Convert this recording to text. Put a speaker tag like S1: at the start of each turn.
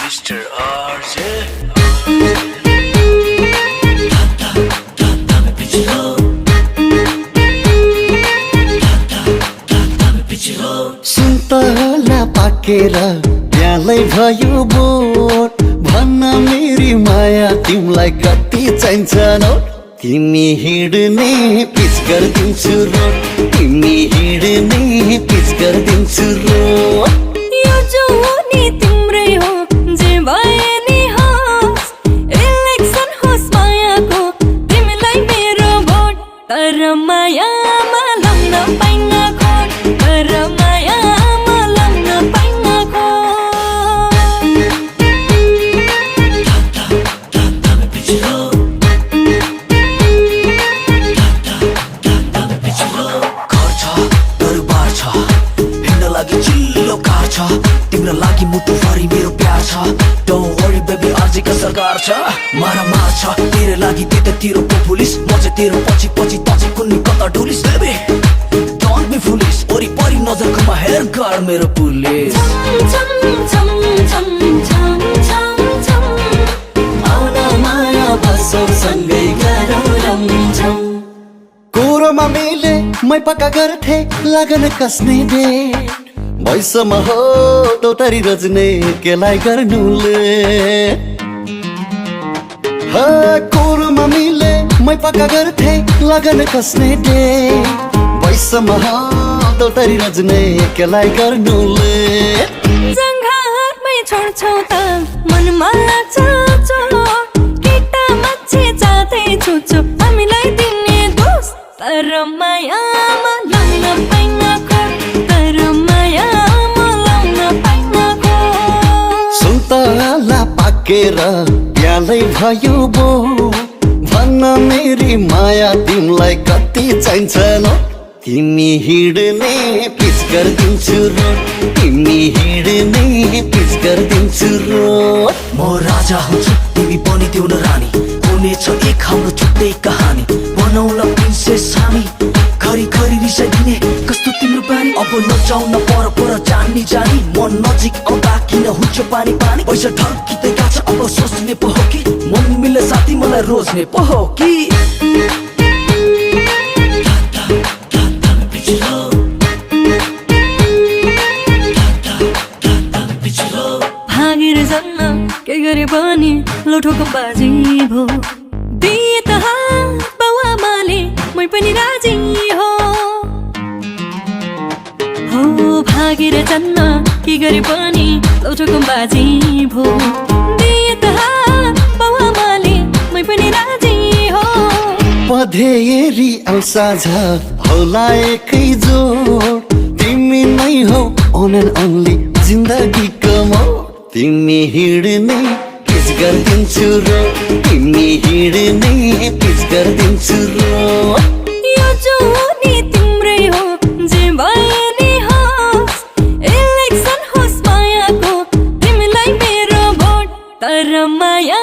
S1: Mr. RJ.
S2: सुन्तला पाकेर त्यहाँलाई भयो बोट भन्न मेरी माया तिमीलाई कति चाहिन्छ नोट तिमी हिँड्ने पिच गरिदिन्छु रोड तिमी हिँड्ने पिच गरिदिन्छु रोड
S3: यो जवानी तिम्रै हो जे भए नि होस् इलेक्सन होस् मायाको तिमीलाई मेरो भोट तर मायामा लग्न पाइन खोट तर मायामा लग्न पाइन
S1: तिम्रो लागि मुटुभरि मेरो प्यार छ डोन्ट वरी बेबी आजको सरकार छ मारा मार्छ तेरो लागि त्यतातिर पो पुलिस म चाहिँ तेरो पछि पछि त चाहिँ कुन्नी कता डुलिस बेबी डोन्ट बी फुलिस वरिपरि नजरकोमा हेर गर मेरो पुलिस
S2: कोरोमा मेले मै पक्का गर्थे लगन कसने दे भैसम्म हो दौतारी रज्ने केलाई गर्नुले कोरोमा मिले मै पक्का गर्थे लगन कसने दे भैसम्म हो दौतारी रज्ने केलाई गर्नुले
S3: जङ्घारमै छोड्छौ त मनमा लाग्छ चोट केटा मान्छे जाँदै छुछु हामीलाई दिने दोष तर मायामा लग्न पाइन खोट तर मायामा लग्न पाइन खोट
S2: सुन्तला पाकेर प्यालै भयो बो भन्न मेरी माया तिमीलाई कति चाहिन्छ न तिमी हिँड्ने पिच गरिदिन्छु रोड तिमी हिँड्ने पिच गरिदिन्छु रोड
S1: म राजा हुन्छु तिमी बनिदेऊ न रानी हुनेछ एक हाम्रो छुट्टै कहानी बनाउला प्रिन्सेस हामी घरि घरि रिसाइदिने कस्तो तिम्रो बानी अब नजाउ न पर पर जानी जानी म नजिक आउँदा किन हुन्छ पानी पानी पैसा ढल्किँदै गएको छ अब सोच्ने पो हो कि मन मिले साथी मलाई रोज्ने पो हो कि
S3: भागेर जान्न के गरे पनि लौठोको बाजी भो दिए त बाउआमाले मै पनि राजी हो भागेर जान्न के गरे पनि लौठोको बाजी भो दिए त बाउआमाले मै पनि राजी हो
S2: पधेरी औ साझा होला एकै जोड तिमी नै हौ ओन एन्ड ओन्ली जिन्दगीको मोड तिमी हिँड्ने पिच गरिदिन्छु रोड तिमी हिँड्ने पिच गरिदिन्छु रोड
S3: यो जवानी तिम्रै हो जे भए नि होस् इलेक्सन होस् मायाको तिमीलाई मेरो भोट तर माया